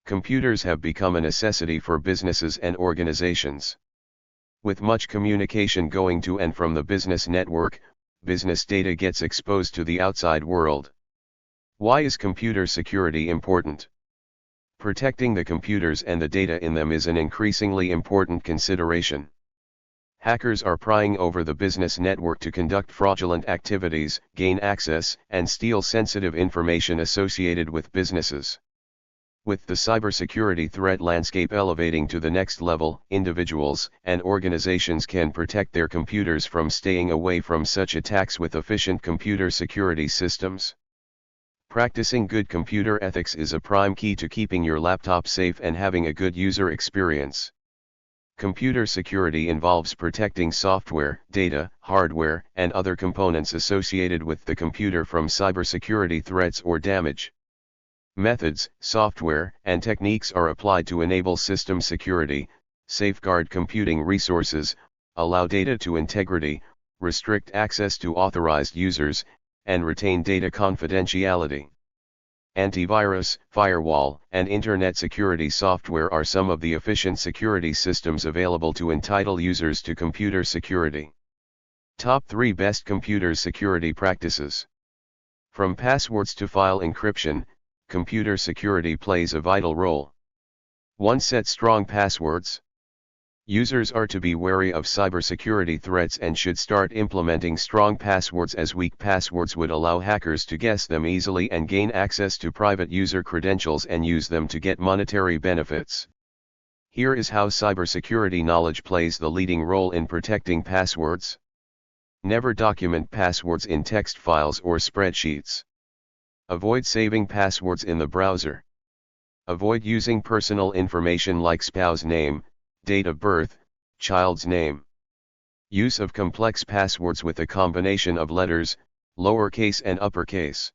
Computers have become a necessity for businesses and organizations. With much communication going to and from the business network, business data gets exposed to the outside world. Why is computer security important? Protecting the computers and the data in them is an increasingly important consideration. Hackers are prying over the business network to conduct fraudulent activities, gain access, and steal sensitive information associated with businesses. With the cybersecurity threat landscape elevating to the next level, individuals and organizations can protect their computers from staying away from such attacks with efficient computer security systems. Practicing good computer ethics is a prime key to keeping your laptop safe and having a good user experience. Computer security involves protecting software, data, hardware, and other components associated with the computer from cybersecurity threats or damage. Methods, software, and techniques are applied to enable system security, safeguard computing resources, allow data to integrity, restrict access to authorized users, and retain data confidentiality. Antivirus, firewall, and internet security software are some of the efficient security systems available to entitle users to computer security. Top 3 Best Computer Security Practices. From passwords to file encryption, computer security plays a vital role. 1. Set strong passwords. Users are to be wary of cybersecurity threats and should start implementing strong passwords, as weak passwords would allow hackers to guess them easily and gain access to private user credentials and use them to get monetary benefits. Here is how cybersecurity knowledge plays the leading role in protecting passwords. Never document passwords in text files or spreadsheets. Avoid saving passwords in the browser. Avoid using personal information like spouse name, date of birth, child's name. Use of complex passwords with a combination of letters, lowercase and uppercase.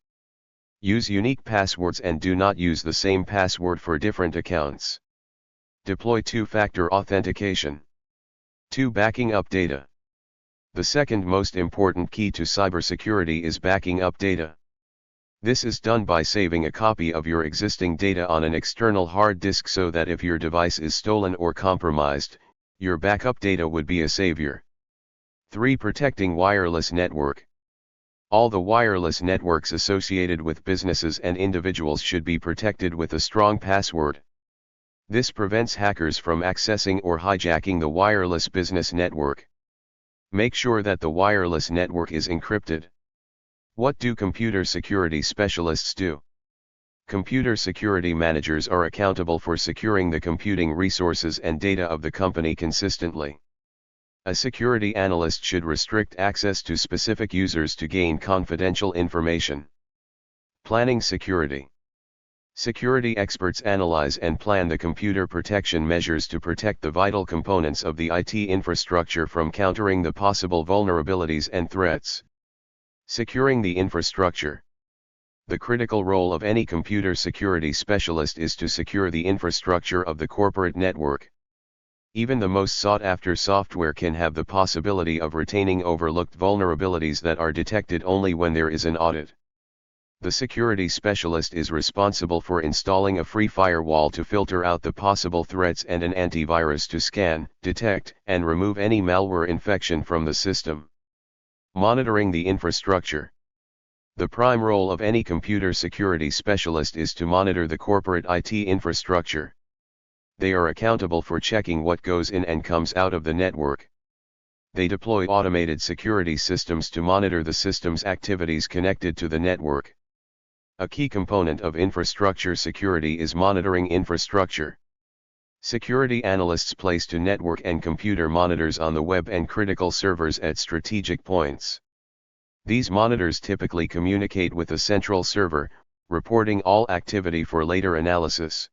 Use unique passwords and do not use the same password for different accounts. Deploy two-factor authentication. 2. Backing up data. The second most important key to cybersecurity is backing up data. This is done by saving a copy of your existing data on an external hard disk so that if your device is stolen or compromised, your backup data would be a savior. 3. Protecting wireless network. All the wireless networks associated with businesses and individuals should be protected with a strong password. This prevents hackers from accessing or hijacking the wireless business network. Make sure that the wireless network is encrypted. What do computer security specialists do? Computer security managers are accountable for securing the computing resources and data of the company consistently. A security analyst should restrict access to specific users to gain confidential information. Planning security. Security experts analyze and plan the computer protection measures to protect the vital components of the IT infrastructure from countering the possible vulnerabilities and threats. Securing the infrastructure. The critical role of any computer security specialist is to secure the infrastructure of the corporate network. Even the most sought-after software can have the possibility of retaining overlooked vulnerabilities that are detected only when there is an audit. The security specialist is responsible for installing a free firewall to filter out the possible threats and an antivirus to scan, detect, and remove any malware infection from the system. Monitoring the infrastructure. The prime role of any computer security specialist is to monitor the corporate IT infrastructure. They are accountable for checking what goes in and comes out of the network. They deploy automated security systems to monitor the system's activities connected to the network. A key component of infrastructure security is monitoring infrastructure. Security analysts place network and computer monitors on the web and critical servers at strategic points. These monitors typically communicate with a central server, reporting all activity for later analysis.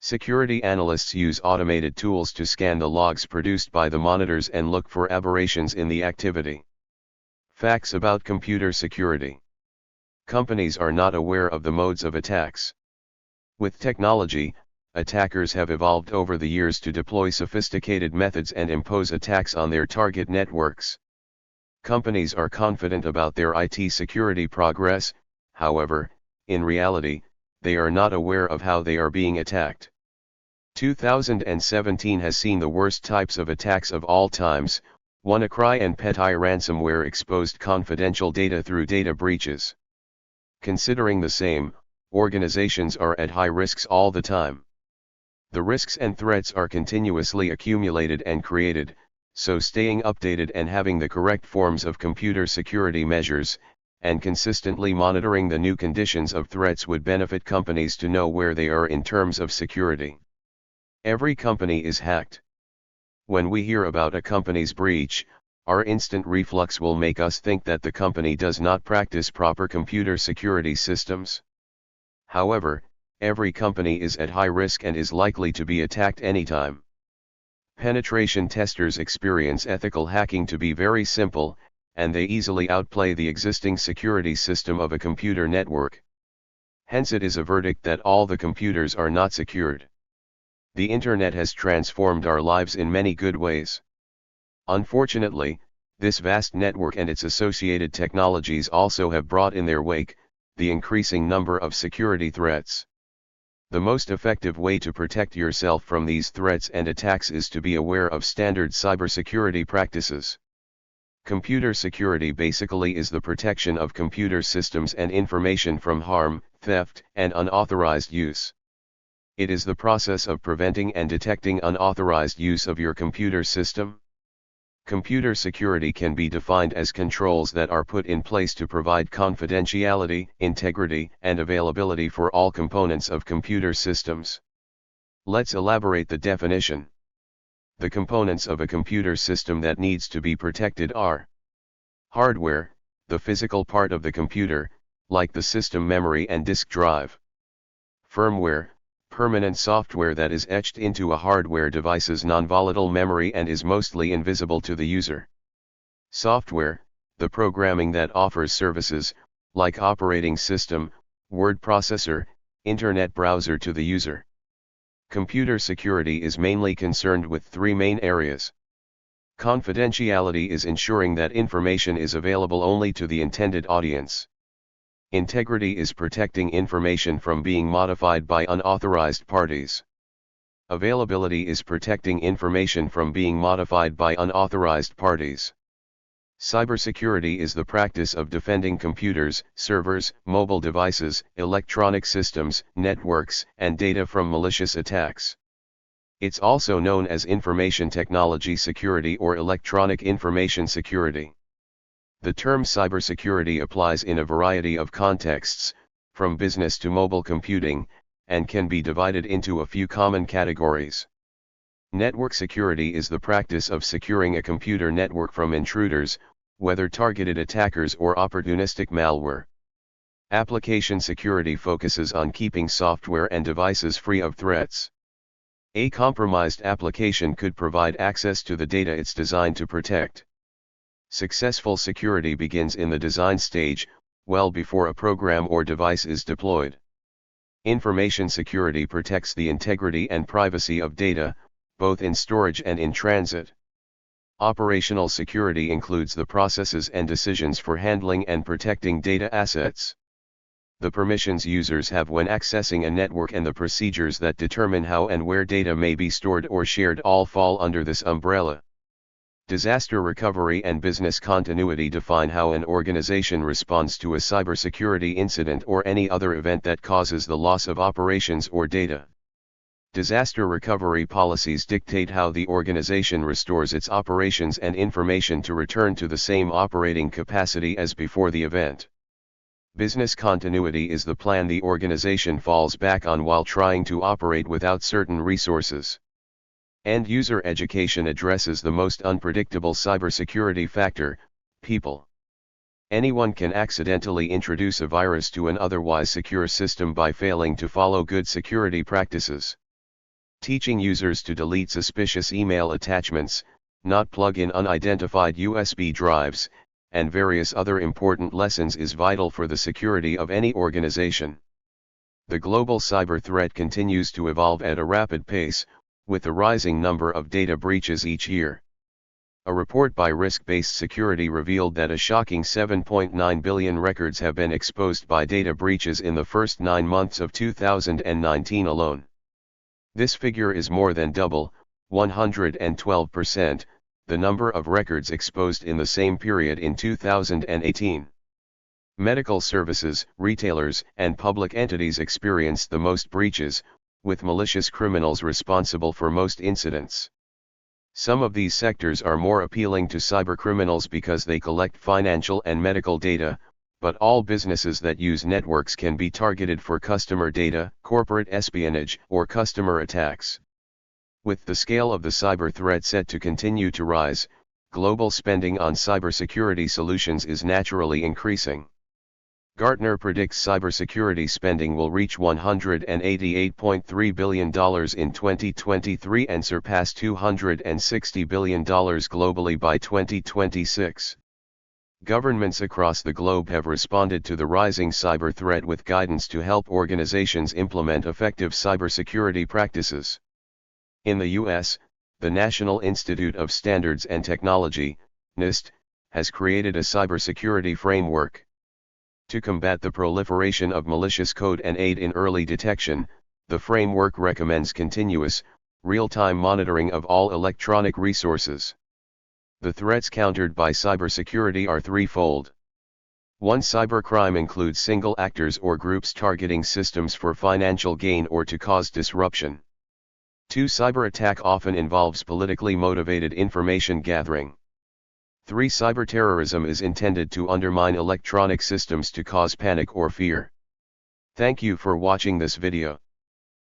Security analysts use automated tools to scan the logs produced by the monitors and look for aberrations in the activity. Facts about computer security. Companies are not aware of the modes of attacks. With technology, attackers have evolved over the years to deploy sophisticated methods and impose attacks on their target networks. Companies are confident about their IT security progress. However, in reality, they are not aware of how they are being attacked. 2017 has seen the worst types of attacks of all times. WannaCry and PetEye ransomware exposed confidential data through data breaches. Considering the same, organizations are at high risks all the time. The risks and threats are continuously accumulated and created, so staying updated and having the correct forms of computer security measures, and consistently monitoring the new conditions of threats would benefit companies to know where they are in terms of security. Every company is hacked. When we hear about a company's breach, our instant reflex will make us think that the company does not practice proper computer security systems. However, every company is at high risk and is likely to be attacked anytime. Penetration testers experience ethical hacking to be very simple, and they easily outplay the existing security system of a computer network. Hence it is a verdict that all the computers are not secured. The internet has transformed our lives in many good ways. Unfortunately, this vast network and its associated technologies also have brought in their wake the increasing number of security threats. The most effective way to protect yourself from these threats and attacks is to be aware of standard cybersecurity practices. Computer security basically is the protection of computer systems and information from harm, theft, and unauthorized use. It is the process of preventing and detecting unauthorized use of your computer system. Computer security can be defined as controls that are put in place to provide confidentiality, integrity, and availability for all components of computer systems. Let's elaborate the definition. The components of a computer system that needs to be protected are: hardware, the physical part of the computer, like the system memory and disk drive. Firmware, permanent software that is etched into a hardware device's non-volatile memory and is mostly invisible to the user. Software, the programming that offers services, like operating system, word processor, internet browser to the user. Computer security is mainly concerned with three main areas. Confidentiality is ensuring that information is available only to the intended audience. Integrity is protecting information from being modified by unauthorized parties. Availability is protecting information from being modified by unauthorized parties. Cybersecurity is the practice of defending computers, servers, mobile devices, electronic systems, networks, and data from malicious attacks. It's also known as information technology security or electronic information security. The term cybersecurity applies in a variety of contexts, from business to mobile computing, and can be divided into a few common categories. Network security is the practice of securing a computer network from intruders, whether targeted attackers or opportunistic malware. Application security focuses on keeping software and devices free of threats. A compromised application could provide access to the data it's designed to protect. Successful security begins in the design stage, well before a program or device is deployed. Information security protects the integrity and privacy of data, both in storage and in transit. Operational security includes the processes and decisions for handling and protecting data assets. The permissions users have when accessing a network and the procedures that determine how and where data may be stored or shared all fall under this umbrella. Disaster recovery and business continuity define how an organization responds to a cybersecurity incident or any other event that causes the loss of operations or data. Disaster recovery policies dictate how the organization restores its operations and information to return to the same operating capacity as before the event. Business continuity is the plan the organization falls back on while trying to operate without certain resources. End-user education addresses the most unpredictable cybersecurity factor: people. Anyone can accidentally introduce a virus to an otherwise secure system by failing to follow good security practices. Teaching users to delete suspicious email attachments, not plug in unidentified USB drives, and various other important lessons is vital for the security of any organization. The global cyber threat continues to evolve at a rapid pace, with a rising number of data breaches each year. A report by Risk-Based Security revealed that a shocking 7.9 billion records have been exposed by data breaches in the first 9 months of 2019 alone. This figure is more than double, 112%, the number of records exposed in the same period in 2018. Medical services, retailers, and public entities experienced the most breaches, with malicious criminals responsible for most incidents. Some of these sectors are more appealing to cybercriminals because they collect financial and medical data, but all businesses that use networks can be targeted for customer data, corporate espionage, or customer attacks. With the scale of the cyber threat set to continue to rise, global spending on cybersecurity solutions is naturally increasing. Gartner predicts cybersecurity spending will reach $188.3 billion in 2023 and surpass $260 billion globally by 2026. Governments across the globe have responded to the rising cyber threat with guidance to help organizations implement effective cybersecurity practices. In the U.S., the National Institute of Standards and Technology, NIST, has created a cybersecurity framework. To combat the proliferation of malicious code and aid in early detection, the framework recommends continuous, real-time monitoring of all electronic resources. The threats countered by cybersecurity are threefold. 1. Cybercrime includes single actors or groups targeting systems for financial gain or to cause disruption. 2. Cyber attack often involves politically motivated information gathering. 3. Cyberterrorism is intended to undermine electronic systems to cause panic or fear. Thank you for watching this video.